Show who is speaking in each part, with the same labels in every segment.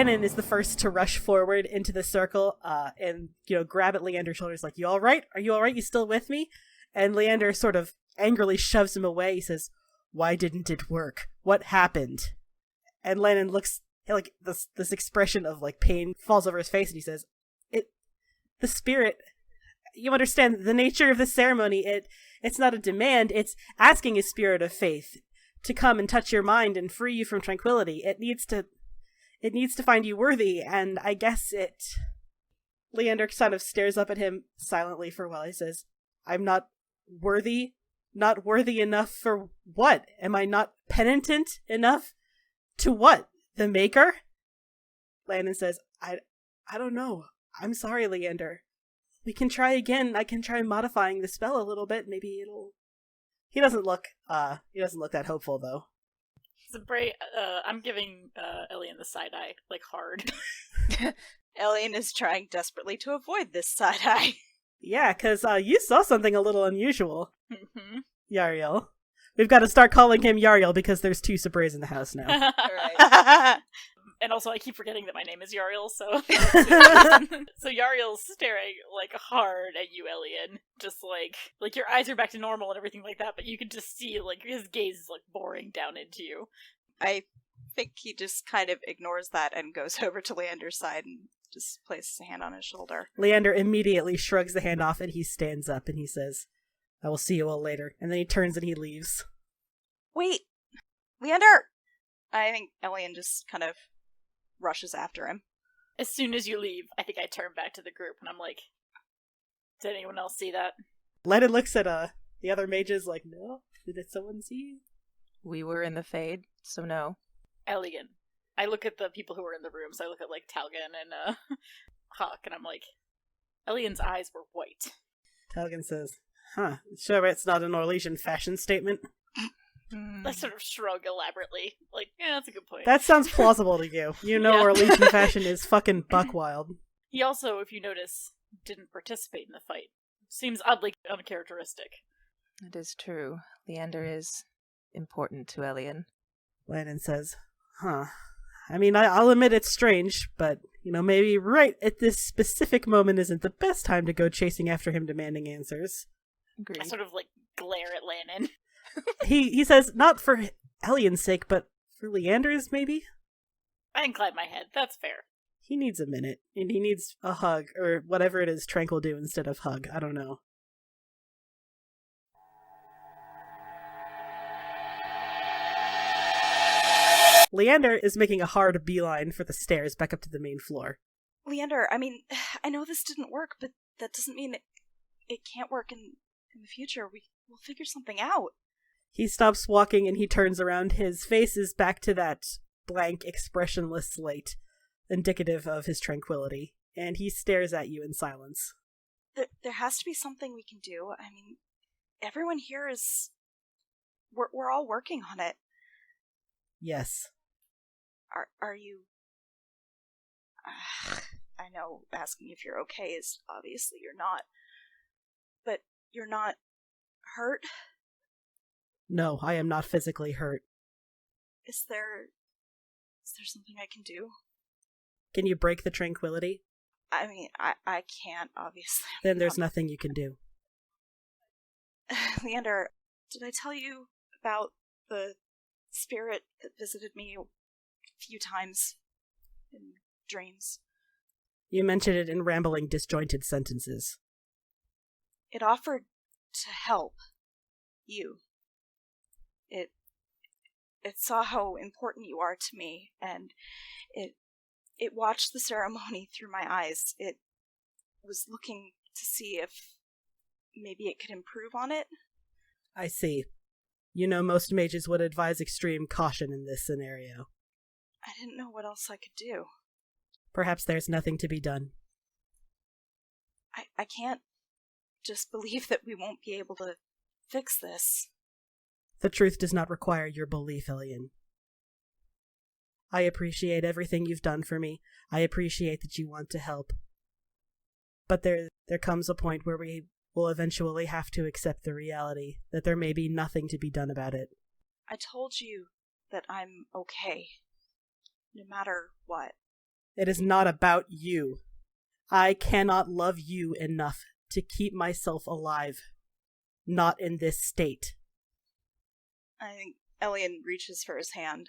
Speaker 1: Lannon is the first to rush forward into the circle, and, grab at Leander's shoulders like, you all right? Are you all right? You still with me? And Leander sort of angrily shoves him away. He says, why didn't it work? What happened? And Lannon looks like this expression of like pain falls over his face, and he says, the spirit, you understand the nature of the ceremony. It's not a demand. It's asking a spirit of faith to come and touch your mind and free you from tranquility. It needs to find you worthy, and I guess it... Leander sort of stares up at him silently for a while. He says, I'm not worthy. Not worthy enough for what? Am I not penitent enough? To what? The Maker? Landon says, I don't know. I'm sorry, Leander. We can try again. I can try modifying the spell a little bit. Maybe it'll... He doesn't look that hopeful, though.
Speaker 2: I'm giving Elian the side eye, like, hard.
Speaker 3: Elian is trying desperately to avoid this side eye.
Speaker 1: Yeah, because you saw something a little unusual.
Speaker 2: Mm-hmm.
Speaker 1: Yariel. We've got to start calling him Yariel because there's 2 Sabrays in the house now.
Speaker 3: Right.
Speaker 2: And also I keep forgetting that my name is Yariel, so... So Yariel's staring, like, hard at you, Elian. Just, like your eyes are back to normal and everything like that, but you can just see, like, his gaze is, like, boring down into you.
Speaker 3: I think he just kind of ignores that and goes over to Leander's side and just places a hand on his shoulder.
Speaker 1: Leander immediately shrugs the hand off and he stands up and he says, I will see you all later. And then he turns and he leaves.
Speaker 3: Wait! Leander! I think Elian just kind of rushes after him.
Speaker 2: As soon as you leave, I think I turn back to the group and I'm like, did anyone else see that?
Speaker 1: Lennon looks at the other mages like, no? Did someone see you?
Speaker 4: We were in the Fade, so no.
Speaker 2: Elian. I look at the people who were in the room, so I look at, like, Talgan and Hawk, and I'm like, Elian's eyes were white.
Speaker 1: Talgan says, sure it's not an Orlesian fashion statement.
Speaker 2: I sort of shrug elaborately, like, yeah, that's a good point.
Speaker 1: That sounds plausible to you. You know
Speaker 2: Yeah.
Speaker 1: Orlesian fashion is fucking buck wild.
Speaker 2: He also, if you notice, didn't participate in the fight. Seems oddly uncharacteristic.
Speaker 4: It is true. Leander is important to Elian.
Speaker 1: Landon says, I mean, I'll admit it's strange, but, maybe right at this specific moment isn't the best time to go chasing after him demanding answers.
Speaker 4: Agreed.
Speaker 2: I sort of, like, glare at Lannon.
Speaker 1: He says, not for Elian's sake, but for Leander's, maybe?
Speaker 2: I incline my head. That's fair.
Speaker 1: He needs a minute, and he needs a hug, or whatever it is Trank will do instead of hug. I don't know. Leander is making a hard beeline for the stairs back up to the main floor.
Speaker 3: Leander, I mean, I know this didn't work, but that doesn't mean it can't work in the future. We'll figure something out.
Speaker 1: He stops walking and he turns around. His face is back to that blank, expressionless slate, indicative of his tranquility, and he stares at you in silence.
Speaker 3: There has to be something we can do. I mean, everyone here is... We're all working on it.
Speaker 1: Yes.
Speaker 3: Are you... I know asking if you're okay is obviously you're not. But you're not hurt?
Speaker 1: No, I am not physically hurt.
Speaker 3: Is there something I can do?
Speaker 1: Can you break the tranquility?
Speaker 3: I mean, I can't, obviously.
Speaker 1: Then there's nothing you can do.
Speaker 3: Leander, did I tell you about the spirit that visited me a few times in dreams?
Speaker 1: You mentioned it in rambling, disjointed sentences.
Speaker 3: It offered to help you. It saw how important you are to me, and it watched the ceremony through my eyes. It was looking to see if maybe it could improve on it.
Speaker 1: I see. Most mages would advise extreme caution in this scenario.
Speaker 3: I didn't know what else I could do.
Speaker 1: Perhaps there's nothing to be done.
Speaker 3: I can't just believe that we won't be able to fix this.
Speaker 1: The truth does not require your belief, Elian. I appreciate everything you've done for me. I appreciate that you want to help. But there comes a point where we will eventually have to accept the reality that there may be nothing to be done about it.
Speaker 3: I told you that I'm okay, no matter what.
Speaker 1: It is not about you. I cannot love you enough to keep myself alive. Not in this state.
Speaker 3: I think Elian reaches for his hand.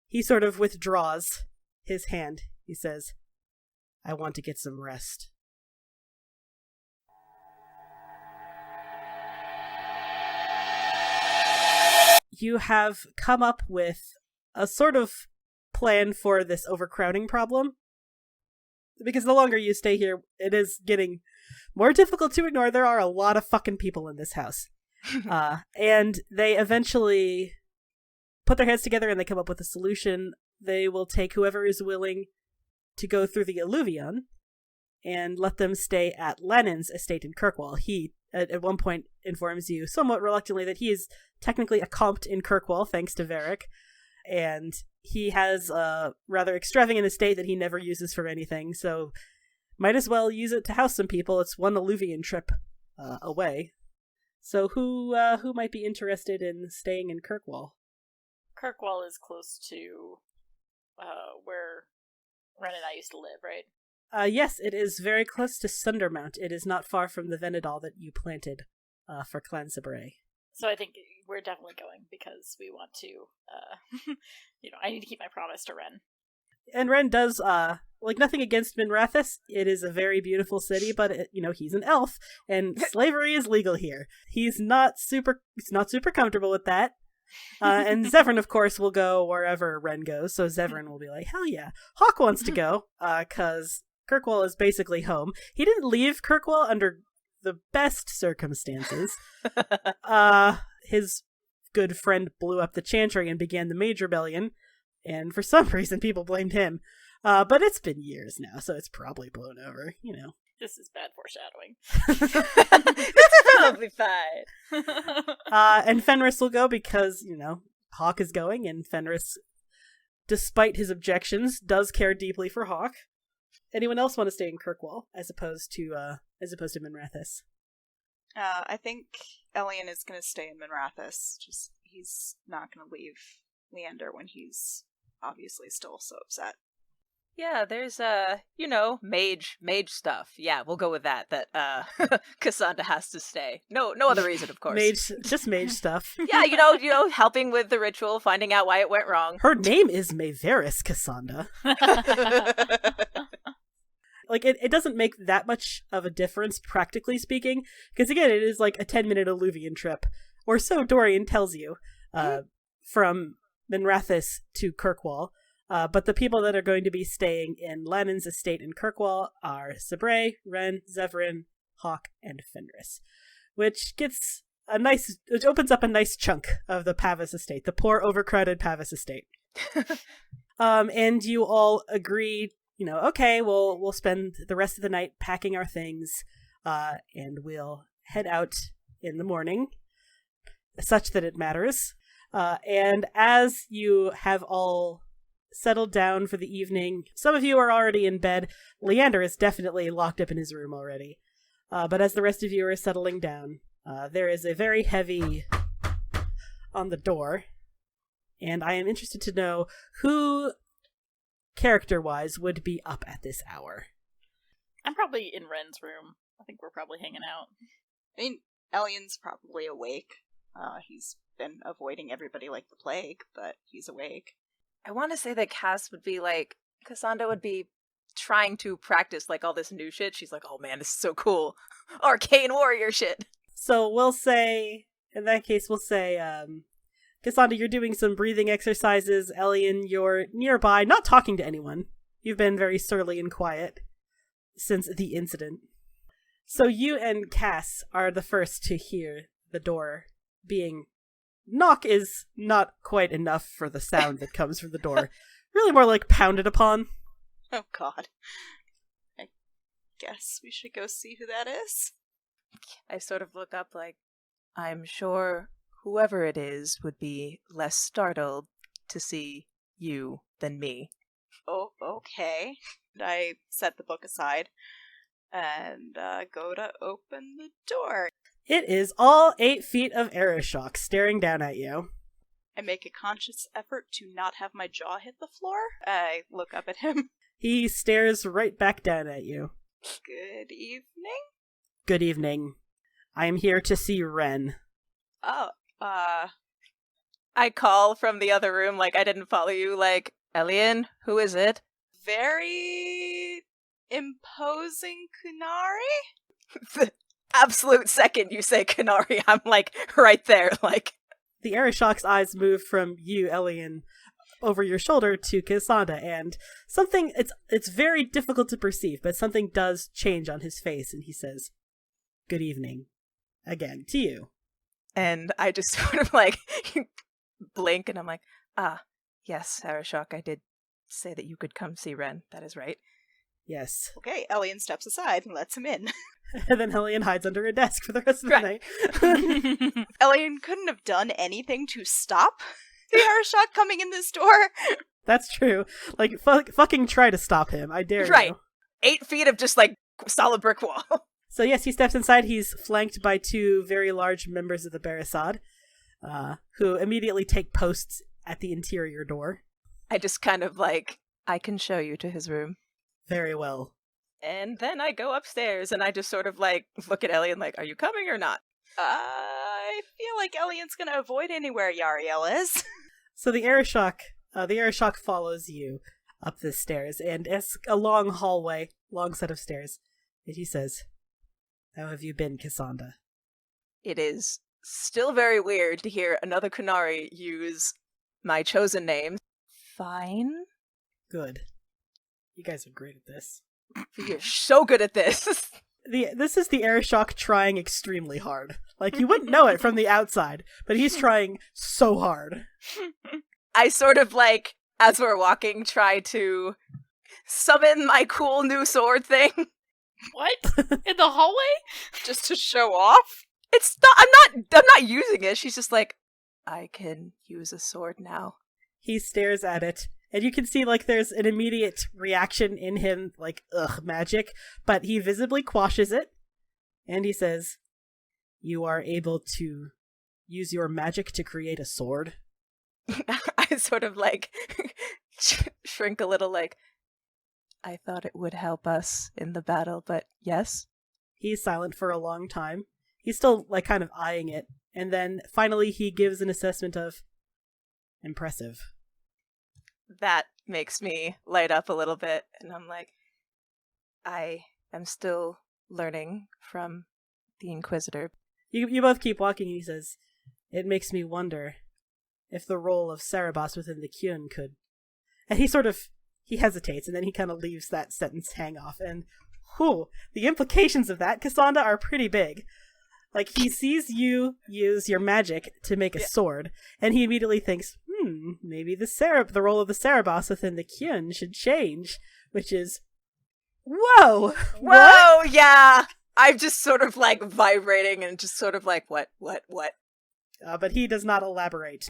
Speaker 1: He sort of withdraws his hand. He says, I want to get some rest. You have come up with a sort of plan for this overcrowding problem. Because the longer you stay here, it is getting more difficult to ignore. There are a lot of fucking people in this house. And they eventually put their heads together and they come up with a solution. They will take whoever is willing to go through the Alluvion and let them stay at Lennon's estate in Kirkwall. He, at one point, informs you somewhat reluctantly that he is technically a compt in Kirkwall, thanks to Varric. And he has a rather extravagant estate that he never uses for anything, so might as well use it to house some people. It's one Alluvion trip away. So who might be interested in staying in Kirkwall?
Speaker 2: Kirkwall is close to where Ren and I used to live, right?
Speaker 1: Yes, it is very close to Sundermount. It is not far from the Venedal that you planted for Clan Sabray.
Speaker 2: So I think we're definitely going because we want to, I need to keep my promise to Ren.
Speaker 1: And Ren does, nothing against Minrathous. It is a very beautiful city, but, he's an elf, and slavery is legal here. He's not super comfortable with that. And Zevran, of course, will go wherever Ren goes, so Zevran will be like, hell yeah. Hawk wants to go, because Kirkwall is basically home. He didn't leave Kirkwall under the best circumstances. His good friend blew up the Chantry and began the Mage Rebellion, and for some reason people blamed him. But it's been years now, so it's probably blown over,
Speaker 2: This is bad foreshadowing.
Speaker 4: It's probably fine.
Speaker 1: And Fenris will go because, Hawk is going, and Fenris, despite his objections, does care deeply for Hawk. Anyone else want to stay in Kirkwall as opposed to Minrathous?
Speaker 3: I think Elian is going to stay in Minrathous. Just he's not going to leave Leander when he's obviously still so upset.
Speaker 4: Yeah, there's mage stuff. Yeah, we'll go with that Cassandra has to stay. No other reason, of course.
Speaker 1: Just mage stuff.
Speaker 4: Yeah, helping with the ritual, finding out why it went wrong.
Speaker 1: Her name is Mayveris Cassandra. It doesn't make that much of a difference, practically speaking, because again, it is like a 10-minute Alluvion trip, or so Dorian tells you, from Minrathous to Kirkwall. But the people that are going to be staying in Lannon's estate in Kirkwall are Sabray, Ren, Zevran, Hawk, and Fenris, which opens up a nice chunk of the Pavis estate, the poor, overcrowded Pavis estate. And you all agree, okay, we'll spend the rest of the night packing our things, and we'll head out in the morning, such that it matters. And as you have all settled down for the evening, some of you are already in bed. Leander is definitely locked up in his room already. But as the rest of you are settling down, there is a very heavy on the door, and I am interested to know who, character-wise, would be up at this hour.
Speaker 2: I'm probably in Ren's room. I think we're probably hanging out.
Speaker 3: I mean, Elian's probably awake. He's been avoiding everybody like the plague, but he's awake.
Speaker 4: I want to say that Cass would be like, Cassandra would be trying to practice all this new shit. She's like, oh man, this is so cool. Arcane warrior shit.
Speaker 1: So in that case, we'll say, Cassandra, you're doing some breathing exercises. Elian, you're nearby, not talking to anyone. You've been very surly and quiet since the incident. So you and Cass are the first to hear the door being... Knock is not quite enough for the sound that comes from the door. Really more like pounded upon.
Speaker 3: Oh god. I guess we should go see who that is.
Speaker 4: I sort of look up like, I'm sure whoever it is would be less startled to see you than me.
Speaker 3: Oh, okay. I set the book aside and go to open the door.
Speaker 1: It is all 8 feet of Arishok staring down at you.
Speaker 3: I make a conscious effort to not have my jaw hit the floor. I look up at him.
Speaker 1: He stares right back down at you.
Speaker 3: Good evening?
Speaker 1: Good evening. I am here to see Ren.
Speaker 3: Oh,
Speaker 4: I call from the other room, like, I didn't follow you, like, Elian, who is it?
Speaker 3: very imposing Kunari?
Speaker 4: The absolute second you say Kanari, I'm, like, right there, like...
Speaker 1: The Arishok's eyes move from you, Elian, over your shoulder to Cassandra, and something, it's very difficult to perceive, but something does change on his face, and he says, good evening. Again, to you.
Speaker 4: And I just sort of, like, blink, and I'm like, yes, Arishok, I did say that you could come see Ren. That is right.
Speaker 1: Yes.
Speaker 3: Okay, Elian steps aside and lets him in.
Speaker 1: And then Elian hides under a desk for the rest of the night.
Speaker 3: Elian couldn't have done anything to stop the Arishok coming in this door.
Speaker 1: That's true. Like, fucking try to stop him. I dare
Speaker 4: Right.
Speaker 1: you.
Speaker 4: 8 feet of just, like, solid brick wall.
Speaker 1: So yes, he steps inside. He's flanked by 2 very large members of the Barasad, who immediately take posts at the interior door.
Speaker 4: I just kind of, like, I can show you to his room.
Speaker 1: Very well.
Speaker 4: And then I go upstairs, and I just sort of, like, look at Elian like, are you coming or not?
Speaker 3: I feel like Elian's gonna avoid anywhere Yariel is.
Speaker 1: So the Arishok follows you up the stairs, and it's a long hallway, long set of stairs. And he says, how have you been, Cassandra?
Speaker 4: It is still very weird to hear another Kunari use my chosen name. Fine.
Speaker 1: Good. You guys are great at this.
Speaker 4: You're so good at this.
Speaker 1: This is the Arishok trying extremely hard. Like, you wouldn't know it from the outside, but he's trying so hard.
Speaker 4: I sort of, like, as we're walking, try to summon my cool new sword thing.
Speaker 2: What? In the hallway?
Speaker 3: Just to show off?
Speaker 4: It's not, I'm not using it. She's just like, I can use a sword now.
Speaker 1: He stares at it, and you can see, like, there's an immediate reaction in him, like, ugh, magic, but he visibly quashes it, and he says, you are able to use your magic to create a sword?
Speaker 4: I sort of, like, shrink a little, like, I thought it would help us in the battle, but yes?
Speaker 1: He's silent for a long time. He's still, like, kind of eyeing it, and then finally he gives an assessment of impressive.
Speaker 4: That makes me light up a little bit, and I'm like, I am still learning from the Inquisitor.
Speaker 1: You both keep walking, and he says, it makes me wonder if the role of Cerebos within the Kyun could... And he hesitates, and then he kind of leaves that sentence hang off, and whew, the implications of that, Cassandra, are pretty big. Like, he sees you use your magic to make a sword, and he immediately thinks, maybe the role of the Cerebos within the Kyun should change, which is, whoa!
Speaker 4: Whoa, yeah! I'm just sort of, like, vibrating and just sort of like, what?
Speaker 1: But he does not elaborate.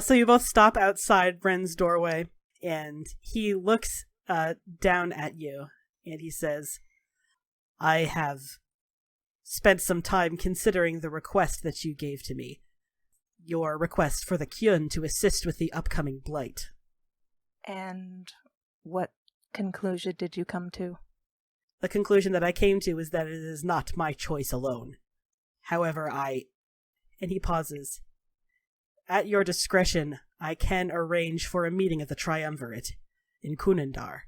Speaker 1: So you both stop outside Ren's doorway, and he looks down at you, and he says, I have spent some time considering the request that you gave to me. Your request for the Kyun to assist with the upcoming blight.
Speaker 4: And what conclusion did you come to?
Speaker 1: The conclusion that I came to is that it is not my choice alone. However, and he pauses. At your discretion, I can arrange for a meeting of the Triumvirate in Kunandar.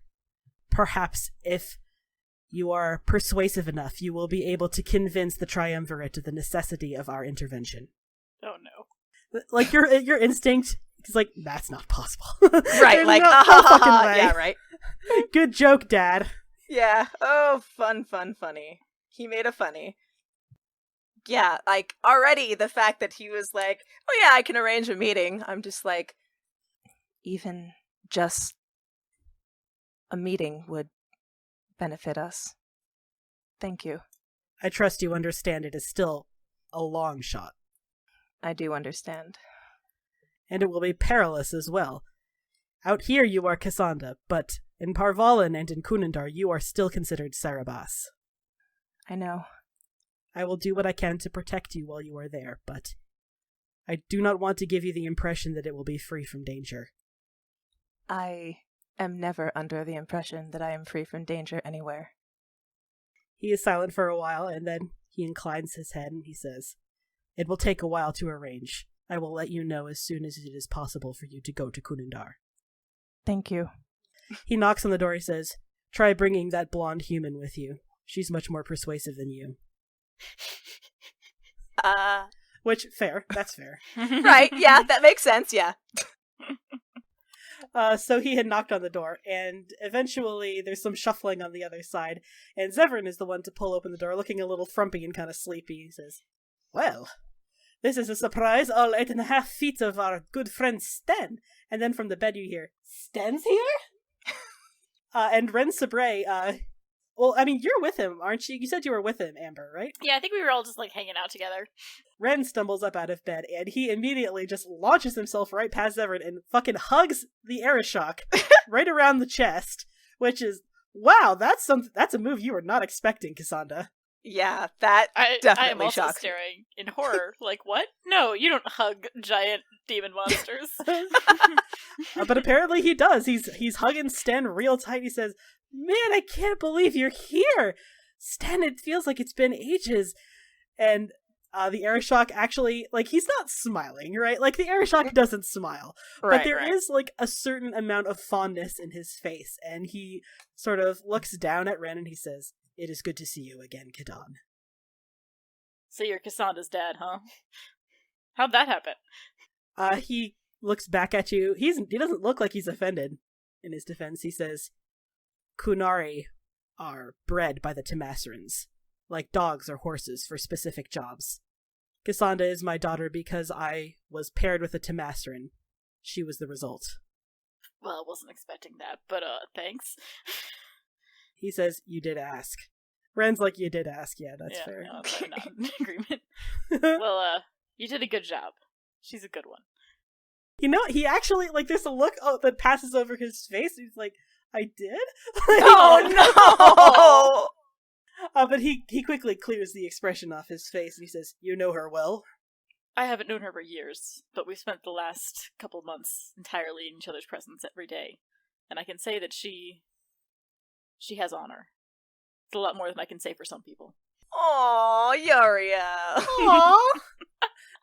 Speaker 1: Perhaps if you are persuasive enough, you will be able to convince the Triumvirate of the necessity of our intervention.
Speaker 2: Oh no.
Speaker 1: Like, your instinct is like, that's not possible.
Speaker 4: Right, like,
Speaker 1: no fucking way.
Speaker 4: Yeah, right.
Speaker 1: Good joke, Dad.
Speaker 4: Yeah, oh, funny. He made a funny. Yeah, like, already the fact that he was like, oh yeah, I can arrange a meeting, I'm just like, even just a meeting would benefit us. Thank you.
Speaker 1: I trust you understand it is still a long shot.
Speaker 4: I do understand.
Speaker 1: And it will be perilous as well. Out here you are Cassandra, but in Parvalan and in Kunandar you are still considered Cerebos.
Speaker 4: I know.
Speaker 1: I will do what I can to protect you while you are there, but I do not want to give you the impression that it will be free from danger.
Speaker 4: I am never under the impression that I am free from danger anywhere.
Speaker 1: He is silent for a while, and then he inclines his head and he says, "It will take a while to arrange. I will let you know as soon as it is possible for you to go to Kunindar."
Speaker 4: Thank you.
Speaker 1: He knocks on the door. He says, "Try bringing that blonde human with you. She's much more persuasive than you." Which, fair. That's fair.
Speaker 4: Right, yeah, that makes sense, yeah.
Speaker 1: So he had knocked on the door, and eventually there's some shuffling on the other side, and Zevran is the one to pull open the door, looking a little frumpy and kind of sleepy. He says, "Well, this is a surprise, all 8.5 feet of our good friend Sten." And then from the bed you hear, "Sten's here?" And Ren Sabre, well, I mean, you're with him, aren't you? You said you were with him, Amber, right?
Speaker 2: Yeah, I think we were all just, like, hanging out together.
Speaker 1: Ren stumbles up out of bed, and he immediately just launches himself right past Zevran and fucking hugs the Arishok right around the chest, which is, wow, that's a move you were not expecting, Cassandra.
Speaker 4: Yeah, that
Speaker 2: I
Speaker 4: definitely
Speaker 2: am also
Speaker 4: shocks me.
Speaker 2: staring in horror, like, what? No, you don't hug giant demon monsters.
Speaker 1: But apparently he does. He's hugging Sten real tight. He says, "Man, I can't believe you're here! Sten, it feels like it's been ages." And the Arishok actually, like, he's not smiling, right? Like, the Arishok doesn't smile.
Speaker 4: Right,
Speaker 1: but there
Speaker 4: right.
Speaker 1: is, like, a certain amount of fondness in his face. And he sort of looks down at Ren and he says, "It is good to see you again, Kadan."
Speaker 2: So you're Cassandra's dad, huh? How'd that happen?
Speaker 1: He looks back at you. He doesn't look like he's offended. In his defense, he says, "Kunari are bred by the Temasrans, like dogs or horses for specific jobs. Cassandra is my daughter because I was paired with a Temasran. She was the result."
Speaker 2: Well, I wasn't expecting that, but thanks.
Speaker 1: He says, "You did ask." Ren's like, "You did ask." Yeah, that's
Speaker 2: Yeah,
Speaker 1: fair.
Speaker 2: no, I'm not in agreement. Well, you did a good job. She's a good one.
Speaker 1: You know, he actually, like, there's a look that passes over his face. He's like, "I did?"
Speaker 4: Oh, no!
Speaker 1: But he quickly clears the expression off his face and he says, "You know her well?"
Speaker 2: I haven't known her for years, but we've spent the last couple months entirely in each other's presence every day. And I can say that she has honor. It's a lot more than I can say for some people.
Speaker 4: Aw, Yaria.
Speaker 1: Aww.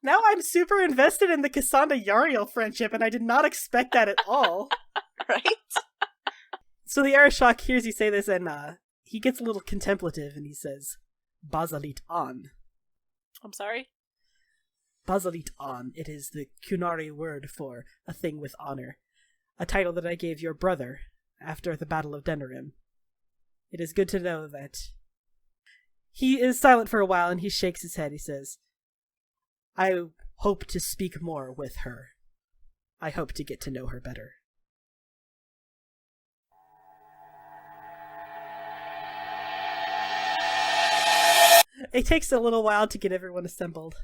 Speaker 1: Now I'm super invested in the Cassandra-Yariel friendship, and I did not expect that at all.
Speaker 4: Right?
Speaker 1: So the Arishok hears you say this, and he gets a little contemplative, and he says, "Bazalit an."
Speaker 2: I'm sorry?
Speaker 1: Bazalit an. It is the Kunari word for a thing with honor. A title that I gave your brother after the Battle of Denerim. It is good to know that... He is silent for a while, and he shakes his head. He says, "I hope to speak more with her. I hope to get to know her better." It takes a little while to get everyone assembled.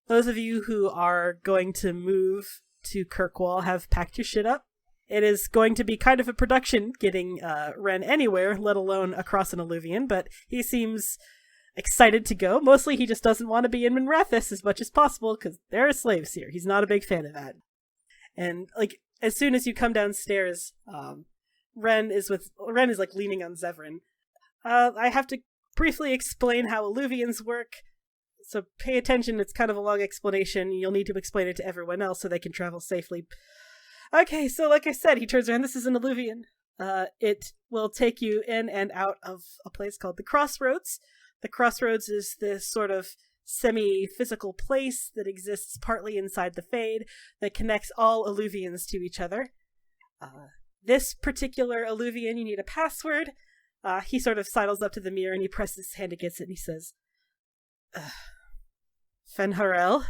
Speaker 1: Those of you who are going to move to Kirkwall have packed your shit up. It is going to be kind of a production getting Ren anywhere, let alone across an alluvion, but he seems excited to go. Mostly he just doesn't want to be in Minrathis as much as possible, because there are slaves here. He's not a big fan of that. And, like, as soon as you come downstairs, Ren is like leaning on Zevran. I have to briefly explain how alluvions work, so pay attention. It's kind of a long explanation. You'll need to explain it to everyone else so they can travel safely. Okay, so like I said, he turns around. This is an alluvion. It will take you in and out of a place called the Crossroads. The Crossroads is this sort of semi-physical place that exists partly inside the Fade that connects all alluvions to each other. This particular alluvion, you need a password. He sort of sidles up to the mirror and he presses his hand against it and he says, "Fenharel,"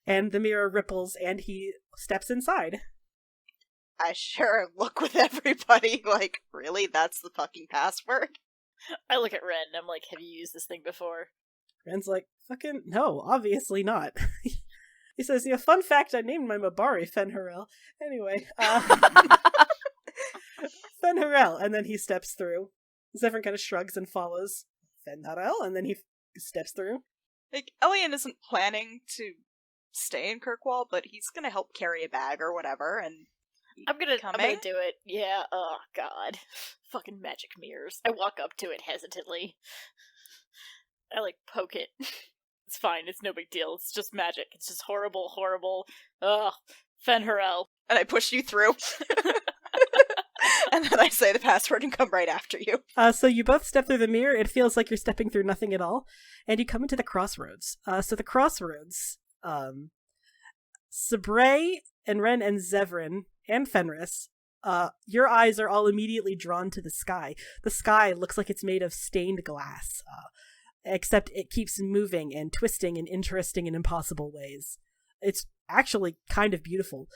Speaker 1: and the mirror ripples and he steps inside.
Speaker 3: I sure look with everybody like, really? That's the fucking password?
Speaker 2: I look at Ren and I'm like, have you used this thing before?
Speaker 1: Ren's like, "Fucking no, obviously not." He says, "Yeah, fun fact, I named my Mabari Fenharel." Anyway, Fenharel, and then he steps through. Zephyr kind of shrugs and follows Fenharel, and then he steps through.
Speaker 3: Like, Elian isn't planning to stay in Kirkwall, but he's gonna help carry a bag or whatever, and
Speaker 2: I'm gonna do it. Yeah, oh god. Fucking magic mirrors. I walk up to it hesitantly. I, poke it. It's fine, it's no big deal. It's just magic. It's just horrible, horrible. Ugh. Fenharel.
Speaker 3: And I push you through. And then I say the password and come right after you.
Speaker 1: So you both step through the mirror. It feels like you're stepping through nothing at all. And you come into the crossroads. So the crossroads, Sabrae and Ren and Zevran and Fenris, your eyes are all immediately drawn to the sky. The sky looks like it's made of stained glass, except it keeps moving and twisting in interesting and impossible ways. It's actually kind of beautiful.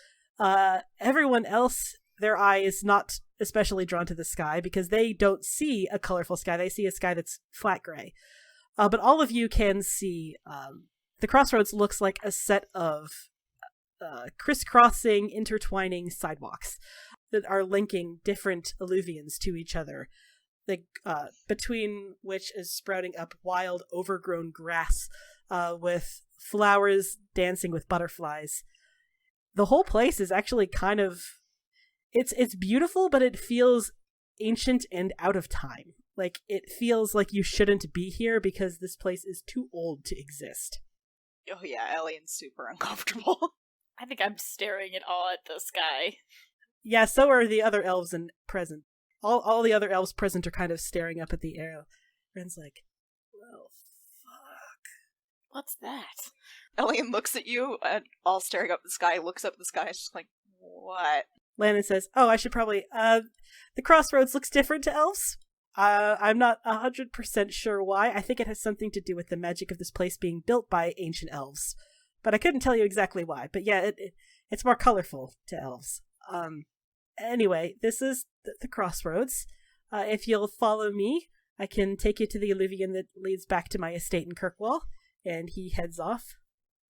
Speaker 1: Everyone else, their eye is not especially drawn to the sky because they don't see a colorful sky. They see a sky that's flat gray. But all of you can see the crossroads looks like a set of crisscrossing, intertwining sidewalks that are linking different alluvions to each other, between which is sprouting up wild, overgrown grass with flowers dancing with butterflies. The whole place is actually kind of... It's beautiful, but it feels ancient and out of time. It feels like you shouldn't be here because this place is too old to exist.
Speaker 3: Oh yeah, Elian's super uncomfortable.
Speaker 2: I think I'm staring in awe at the sky.
Speaker 1: Yeah, so are the other elves present. All the other elves present are kind of staring up at the air. Ren's like, well, fuck.
Speaker 2: What's that?
Speaker 3: Elian looks at you, and all staring up at the sky, looks up at the sky, and is just like, what?
Speaker 1: Landon says, oh, I should probably... the crossroads looks different to elves. I'm not 100% sure why. I think it has something to do with the magic of this place being built by ancient elves. But I couldn't tell you exactly why. But yeah, it's more colorful to elves. Anyway, this is the crossroads. If you'll follow me, I can take you to the alluvion that leads back to my estate in Kirkwall. And he heads off.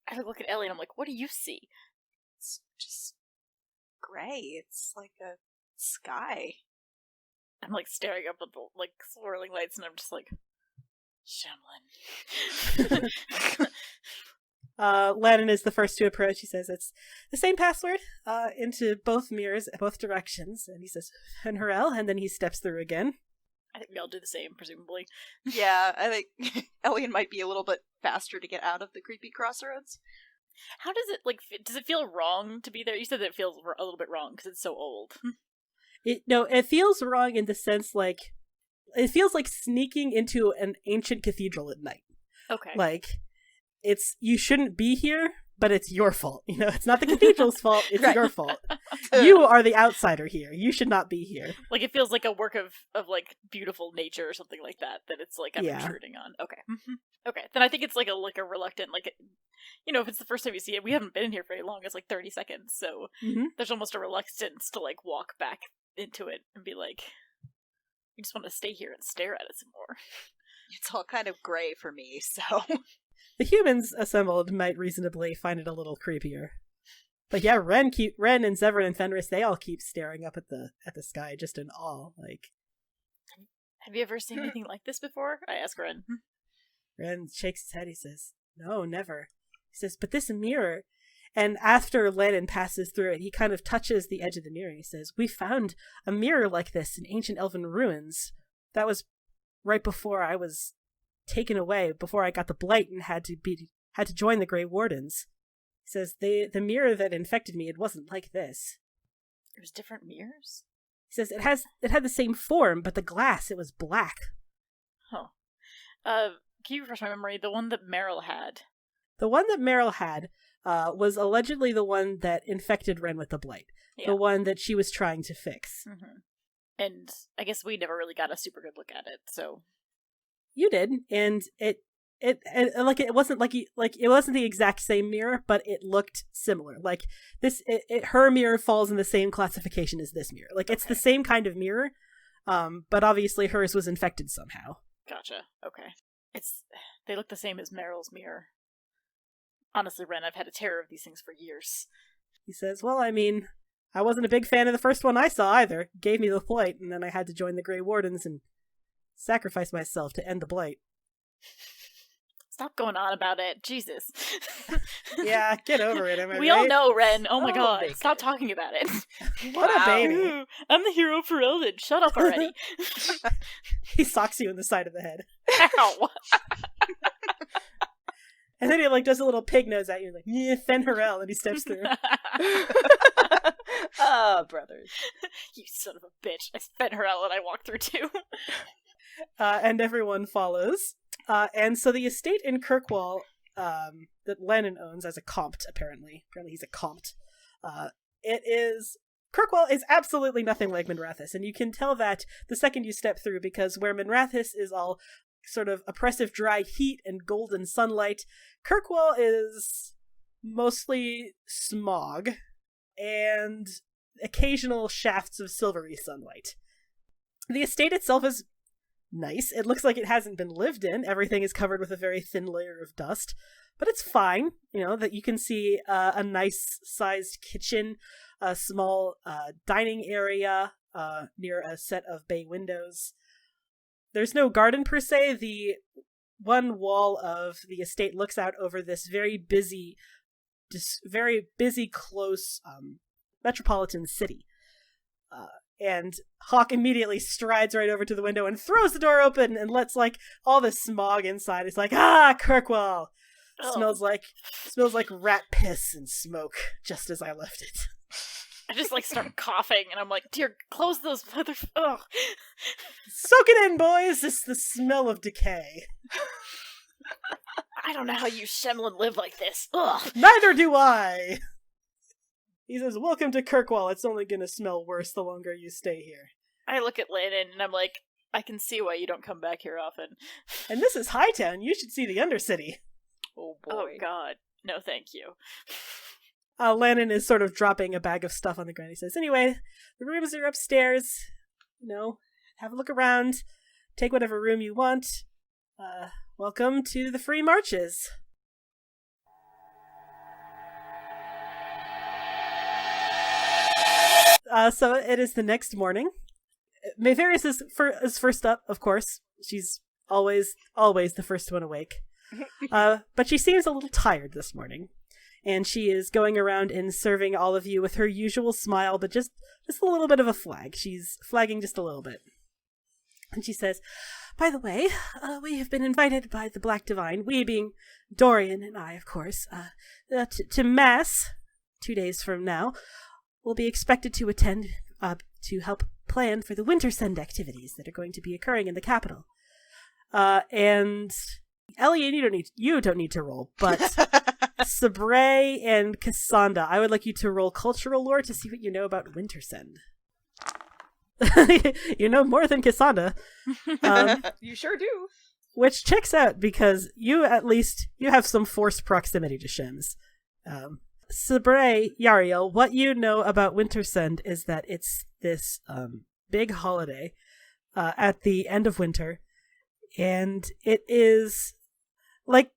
Speaker 2: I look at Ellie and I'm like, what do you see?
Speaker 3: It's just gray. It's like a sky.
Speaker 2: I'm staring up at the swirling lights and I'm just like, Shamlin.
Speaker 1: Lannon is the first to approach. He says it's the same password into both mirrors, both directions. And he says, Fenharel, and then he steps through again.
Speaker 2: I think we all do the same, presumably.
Speaker 3: Yeah, I think Elian might be a little bit faster to get out of the creepy crossroads.
Speaker 2: How does it, does it feel wrong to be there? You said that it feels a little bit wrong because it's so old.
Speaker 1: It feels wrong in the sense, it feels like sneaking into an ancient cathedral at night.
Speaker 2: Okay.
Speaker 1: You shouldn't be here, but it's your fault. It's not the cathedral's fault, it's
Speaker 3: Right.
Speaker 1: your fault. You are the outsider here. You should not be here.
Speaker 2: It feels like a work of beautiful nature or something like that it's I'm
Speaker 1: Yeah.
Speaker 2: intruding on. Okay. Okay. Then I think it's a reluctant, if it's the first time you see it, we haven't been in here very long, it's 30 seconds, so there's almost a reluctance to walk back into it and be like, we just want to stay here and stare at it some more.
Speaker 3: It's all kind of gray for me, so...
Speaker 1: The humans assembled might reasonably find it a little creepier. But yeah, Ren and Zevran and Fenris, they all keep staring up at the sky just in awe.
Speaker 2: Have you ever seen anything like this before? I ask Ren.
Speaker 1: Ren shakes his head. He says, no, never. He says, but this mirror... And after Lennon passes through it, he kind of touches the edge of the mirror. He says, we found a mirror like this in ancient elven ruins. That was right before I was taken away, before I got the blight and had to join the Grey Wardens. He says, the mirror that infected me, it wasn't like this.
Speaker 2: It was different mirrors?
Speaker 1: He says, it had the same form, but the glass, it was black.
Speaker 2: Huh. Can you refresh my memory? The one that Meryl had.
Speaker 1: The one that Meryl had was allegedly the one that infected Ren with the blight.
Speaker 2: Yeah.
Speaker 1: The one that she was trying to fix.
Speaker 2: Mm-hmm. And I guess we never really got a super good look at it, so...
Speaker 1: You did, and it wasn't it wasn't the exact same mirror, but it looked similar. Her mirror falls in the same classification as this mirror. It's the same kind of mirror, but obviously hers was infected somehow.
Speaker 2: Gotcha. Okay. They look the same as Meryl's mirror. Honestly, Ren, I've had a terror of these things for years.
Speaker 1: He says, well, I wasn't a big fan of the first one I saw either. It gave me the blight, and then I had to join the Grey Wardens and sacrifice myself to end the blight.
Speaker 2: Stop going on about it. Jesus.
Speaker 1: Yeah, get over it, am I
Speaker 2: We
Speaker 1: right?
Speaker 2: all know, Ren. Oh my
Speaker 4: Oh,
Speaker 2: god.
Speaker 4: big
Speaker 2: Stop talking about it.
Speaker 1: What a baby.
Speaker 2: Ooh, I'm the hero for Elden. Shut up already.
Speaker 1: He socks you in the side of the head.
Speaker 2: Ow.
Speaker 1: And then he like does a little pig nose at you, like, yeah, Fenharel, and he steps through.
Speaker 4: Ah, brothers.
Speaker 2: You son of a bitch. I spent her out and I walked through too.
Speaker 1: And everyone follows. And so the estate in Kirkwall that Lennon owns as a compt, apparently he's a compt. Kirkwall is absolutely nothing like Minrathis, and you can tell that the second you step through, because where Minrathis is all sort of oppressive dry heat and golden sunlight, Kirkwall is mostly smog and occasional shafts of silvery sunlight. The estate itself is nice. It looks like it hasn't been lived in. Everything is covered with a very thin layer of dust, but it's fine. You know, that you can see a nice sized kitchen, a small dining area near a set of bay windows. There's no garden per se. The one wall of the estate looks out over this very busy, close metropolitan city. And Hawk immediately strides right over to the window and throws the door open and lets like all the smog inside. It's like, Kirkwall!
Speaker 2: Oh.
Speaker 1: Smells like rat piss and smoke, just as I left it.
Speaker 2: I just like start coughing and I'm like, dear, close those mother. Ugh.
Speaker 1: Soak it in, boys! It's the smell of decay.
Speaker 2: I don't know how you Shemlin live like this. Ugh.
Speaker 1: Neither do I! He says, welcome to Kirkwall. It's only gonna smell worse the longer you stay here.
Speaker 2: I look at Landon and I'm like, I can see why you don't come back here often.
Speaker 1: And this is Hightown. You should see the Undercity.
Speaker 4: Oh boy.
Speaker 2: Oh god. No, thank you.
Speaker 1: Lannon is sort of dropping a bag of stuff on the ground. He says, anyway, the rooms are upstairs. You know, have a look around. Take whatever room you want. Welcome to the Free Marches. So it is the next morning. Mayvarius is first up, of course. She's always the first one awake. But she seems a little tired this morning. And she is going around and serving all of you with her usual smile, but just a little bit of a flag. She's flagging just a little bit. And she says, by the way, we have been invited by the Black Divine, we being Dorian and I, of course, to Mass 2 days from now. We'll be expected to attend to help plan for the Winter Send activities that are going to be occurring in the capital. And Ellie, you don't need to roll, but Sabre and Cassandra, I would like you to roll cultural lore to see what you know about Winter Send. You know more than Cassandra.
Speaker 4: You sure do.
Speaker 1: Which checks out because you have some forced proximity to Shims. Sabre, Yariel, what you know about Winter Send is that it's this big holiday at the end of winter, and it is like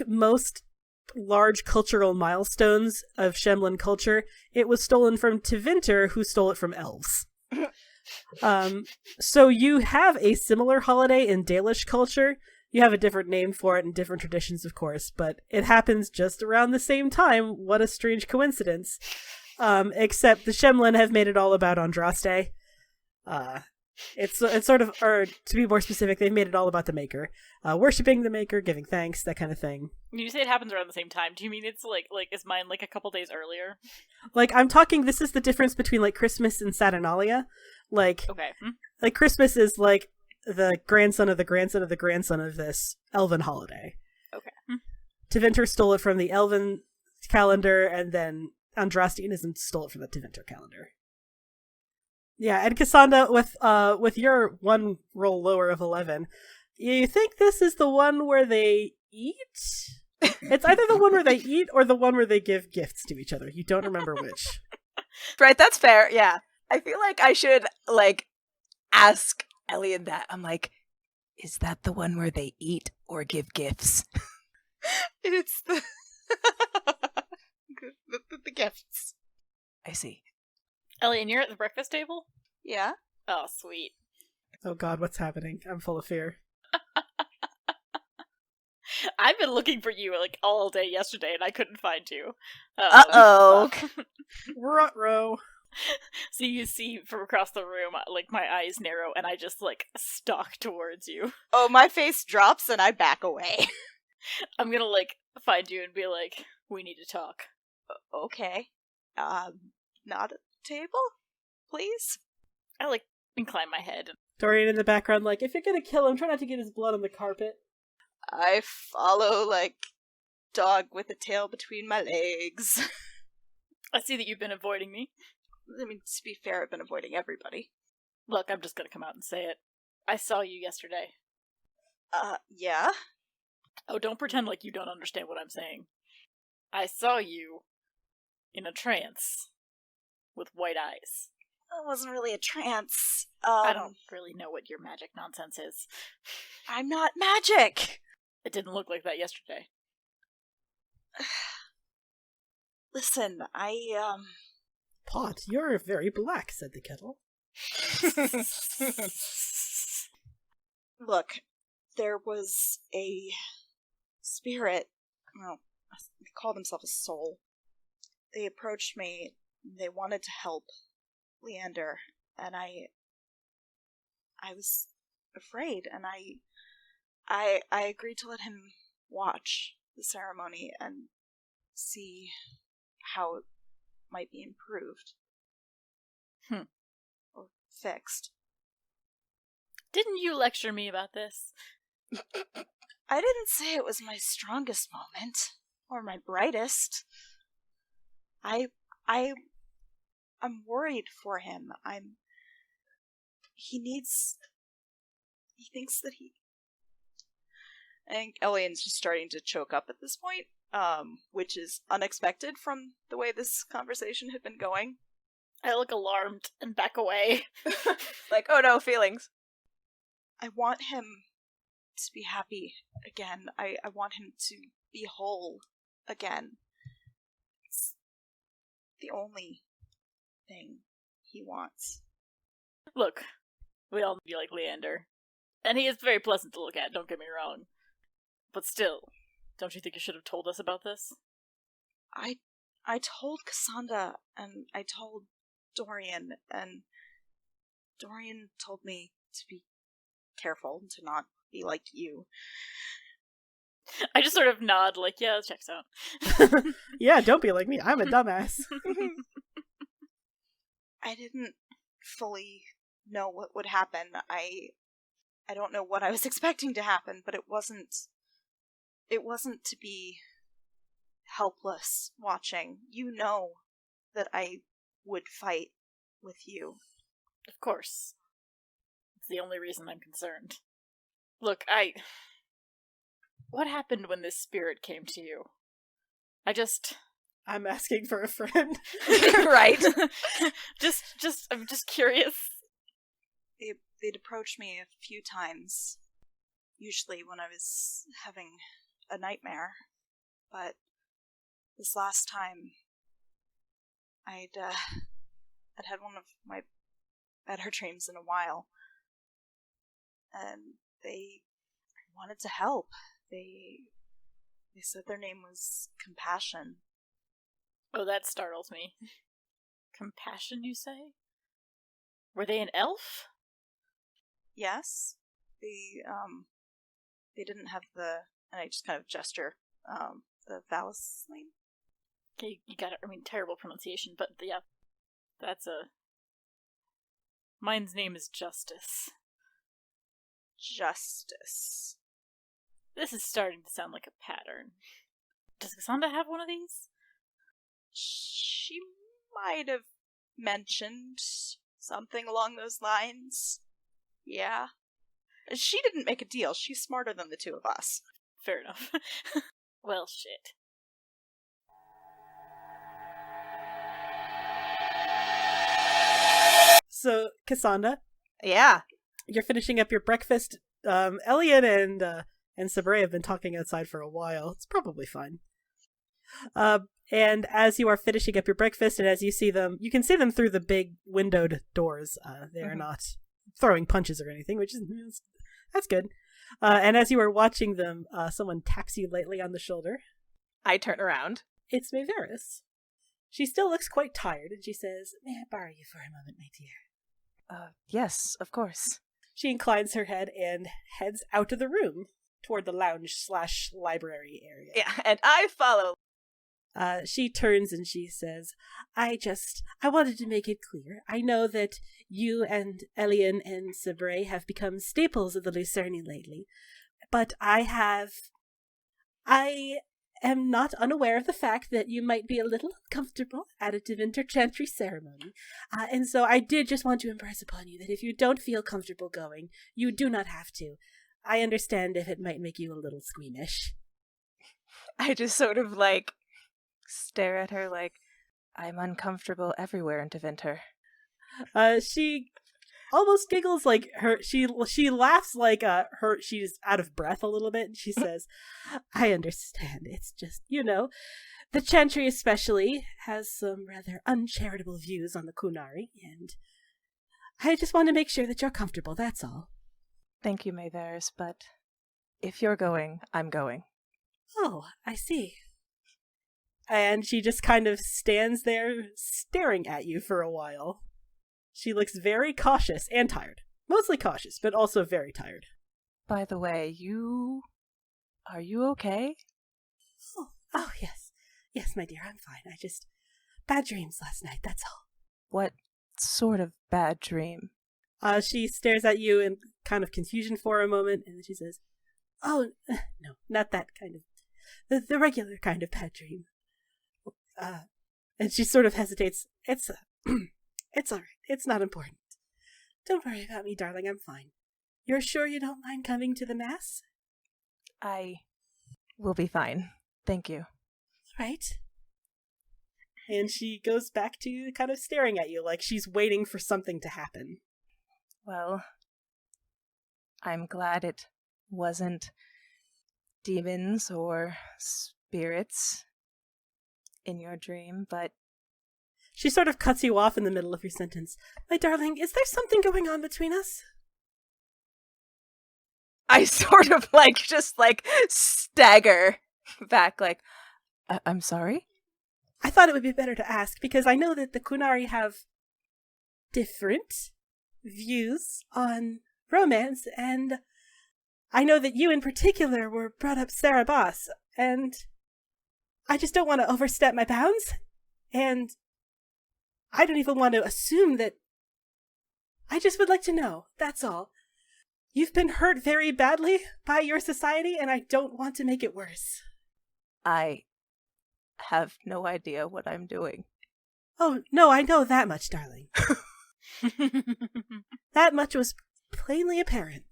Speaker 1: most large cultural milestones of Shemlin culture, it was stolen from Tevinter, who stole it from elves. So you have a similar holiday in Dalish culture. You have a different name for it and different traditions, of course, but it happens just around the same time. What a strange coincidence. Except the Shemlin have made it all about Andraste. It's sort of, or to be more specific, they've made it all about the Maker. Worshipping the Maker, giving thanks, that kind of thing.
Speaker 2: When you say it happens around the same time, do you mean it's like is mine like a couple days earlier?
Speaker 1: Like, I'm talking, this is the difference between like Christmas and Saturnalia. Like,
Speaker 2: okay.
Speaker 1: Like Christmas is like the grandson of the grandson of the grandson of this elven holiday.
Speaker 2: Okay.
Speaker 1: Tevinter stole it from the elven calendar, and then Andrastianism stole it from the Tevinter calendar. Yeah, and Cassandra, with your one roll lower of 11, you think this is the one where they eat? It's either the one where they eat or the one where they give gifts to each other. You don't remember which.
Speaker 4: Right, that's fair, yeah. I feel like I should, ask Elliot that. I'm like, is that the one where they eat or give gifts?
Speaker 3: It's the the gifts.
Speaker 4: I see.
Speaker 2: Ellie, and you're at the breakfast table?
Speaker 3: Yeah.
Speaker 2: Oh, sweet.
Speaker 1: Oh god, what's happening? I'm full of fear.
Speaker 2: I've been looking for you like all day yesterday, and I couldn't find you.
Speaker 4: Uh-oh.
Speaker 1: Ruh-roh.
Speaker 2: So you see from across the room, like my eyes narrow, and I just like stalk towards you.
Speaker 3: Oh, my face drops and I back away.
Speaker 2: I'm gonna like find you and be like, "We need to talk."
Speaker 3: Okay. Not a table, please?
Speaker 2: I like incline my head.
Speaker 1: Dorian in the background, like, if you're gonna kill him, try not to get his blood on the carpet.
Speaker 3: I follow like dog with a tail between my legs.
Speaker 2: I see that you've been avoiding me.
Speaker 3: I mean, to be fair, I've been avoiding everybody.
Speaker 2: Look, I'm just gonna come out and say it. I saw you yesterday.
Speaker 3: Yeah?
Speaker 2: Oh, don't pretend like you don't understand what I'm saying. I saw you in a trance with white eyes.
Speaker 3: It wasn't really a trance.
Speaker 2: I don't really know what your magic nonsense is.
Speaker 3: I'm not magic!
Speaker 2: It didn't look like that yesterday.
Speaker 3: Listen,
Speaker 1: Pot, you're very black, said the kettle.
Speaker 3: Look, there was a spirit, well, they call themselves a soul. They approached me, they wanted to help Leander, and I was afraid, and I agreed to let him watch the ceremony and see how it might be improved. Or fixed.
Speaker 2: Didn't you lecture me about this?
Speaker 3: I didn't say it was my strongest moment, or my brightest. I'm worried for him. He thinks that he... I think Elian's just starting to choke up at this point, which is unexpected from the way this conversation had been going.
Speaker 2: I look alarmed and back away.
Speaker 4: Like, oh no, feelings.
Speaker 3: I want him to be happy again. I want him to be whole again. It's the only thing he wants.
Speaker 2: Look, we all be like Leander. And he is very pleasant to look at, don't get me wrong. But still, don't you think you should have told us about this?
Speaker 3: I told Cassandra, and I told Dorian, and Dorian told me to be careful, to not be like you.
Speaker 2: I just sort of nod, like, yeah, that checks out.
Speaker 1: Yeah, don't be like me. I'm a dumbass.
Speaker 3: I didn't fully know what would happen. I don't know what I was expecting to happen, but it wasn't to be helpless watching. You know that I would fight with you.
Speaker 2: Of course. It's the only reason I'm concerned. Look, what happened when this spirit came to you?
Speaker 1: I'm asking for a friend.
Speaker 2: Right. I'm just curious.
Speaker 3: They'd approached me a few times, usually when I was having a nightmare, but this last time, I'd had one of my better dreams in a while, and they wanted to help. They said their name was Compassion.
Speaker 2: Oh, that startles me. Compassion, you say? Were they an elf?
Speaker 3: Yes, they didn't have and I just kind of gesture, the Valis name.
Speaker 2: Okay, you got it. I mean, terrible pronunciation, but yeah, that's mine's name is Justice.
Speaker 3: Justice.
Speaker 2: This is starting to sound like a pattern. Does Cassandra have one of these?
Speaker 3: She might have mentioned something along those lines. Yeah. She didn't make a deal. She's smarter than the two of us.
Speaker 2: Fair enough. Well, shit.
Speaker 1: So, Cassandra,
Speaker 4: Yeah.
Speaker 1: you're finishing up your breakfast. Elian and Sabre have been talking outside for a while. It's probably fine. And as you are finishing up your breakfast, and as you see them, you can see them through the big windowed doors. They are not throwing punches or anything, which is that's good. And as you are watching them, someone taps you lightly on the shoulder.
Speaker 4: I turn around.
Speaker 1: It's Mayveris. She still looks quite tired, and she says, "May I borrow you for a moment, my dear?"
Speaker 4: Yes, of course.
Speaker 1: She inclines her head and heads out of the room toward the lounge/library area.
Speaker 4: Yeah, and I follow.
Speaker 1: She turns and she says, I wanted to make it clear. I know that you and Elian and Sabre have become staples of the Lucerni lately, but I am not unaware of the fact that you might be a little uncomfortable at a Divinter Chantry ceremony. And so I did just want to impress upon you that if you don't feel comfortable going, you do not have to. I understand if it might make you a little squeamish.
Speaker 4: I just sort of stare at her like, I'm uncomfortable everywhere in Divinter.
Speaker 1: She almost giggles like she laughs like she's out of breath a little bit, and she says, I understand. It's just, the Chantry especially has some rather uncharitable views on the Kunari, and I just want to make sure that you're comfortable, that's all.
Speaker 4: Thank you, Mayveris, but if you're going, I'm going.
Speaker 1: Oh, I see. And she just kind of stands there staring at you for a while. She looks very cautious and tired. Mostly cautious, but also very tired.
Speaker 4: By the way, are you okay?
Speaker 1: Oh, yes. Yes, my dear, I'm fine. Bad dreams last night, that's all.
Speaker 4: What sort of bad dream?
Speaker 1: She stares at you in kind of confusion for a moment, and then she says, Oh, no, not that kind of... The regular kind of bad dream. And she sort of hesitates. It's all right. It's not important. Don't worry about me, darling. I'm fine. You're sure you don't mind coming to the mass?
Speaker 4: I will be fine. Thank you.
Speaker 1: Right. And she goes back to kind of staring at you like she's waiting for something to happen.
Speaker 4: Well, I'm glad it wasn't demons or spirits in your dream, but...
Speaker 1: She sort of cuts you off in the middle of your sentence. My darling, is there something going on between us?
Speaker 4: I sort of just stagger back I'm sorry?
Speaker 1: I thought it would be better to ask because I know that the Kunari have different views on romance, and I know that you in particular were brought up Sarabas, and I just don't want to overstep my bounds, and I don't even want to assume that... I just would like to know, that's all. You've been hurt very badly by your society, and I don't want to make it worse.
Speaker 4: I have no idea what I'm doing.
Speaker 1: Oh, no, I know that much, darling. That much was plainly apparent.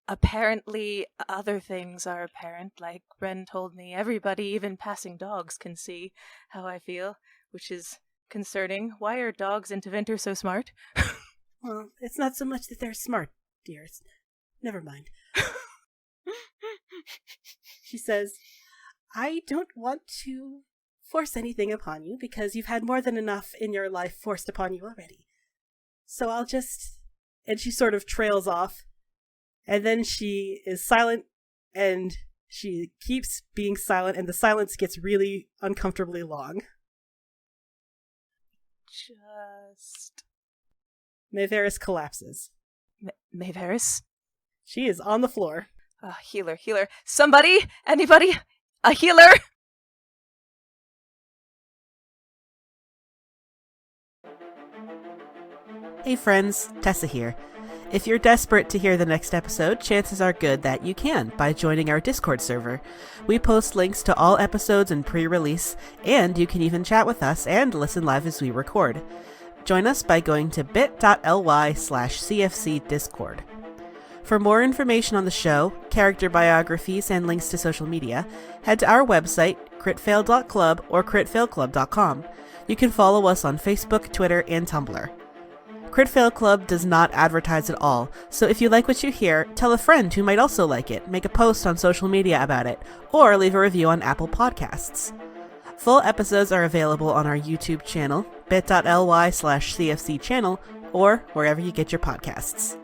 Speaker 4: Apparently, other things are apparent, like Ren told me. Everybody, even passing dogs, can see how I feel, which is concerning. Why are dogs in Divinter so smart?
Speaker 1: Well, it's not so much that they're smart, dear. Never mind. She says, I don't want to force anything upon you, because you've had more than enough in your life forced upon you already. So I'll just... And she sort of trails off. And then she is silent, and she keeps being silent, and the silence gets really uncomfortably long. Mayveris collapses.
Speaker 4: Mayveris?
Speaker 1: She is on the floor.
Speaker 4: Healer. Somebody? Anybody? A healer?
Speaker 1: Hey friends, Tessa here. If you're desperate to hear the next episode, chances are good that you can by joining our Discord server. We post links to all episodes and pre-release, and you can even chat with us and listen live as we record. Join us by going to bit.ly/CFCDiscord. For more information on the show, character biographies, and links to social media, head to our website, critfail.club or critfailclub.com. You can follow us on Facebook, Twitter, and Tumblr. Crit Fail Club does not advertise at all, so if you like what you hear, tell a friend who might also like it, make a post on social media about it, or leave a review on Apple Podcasts. Full episodes are available on our YouTube channel, bit.ly/CFC channel, or wherever you get your podcasts.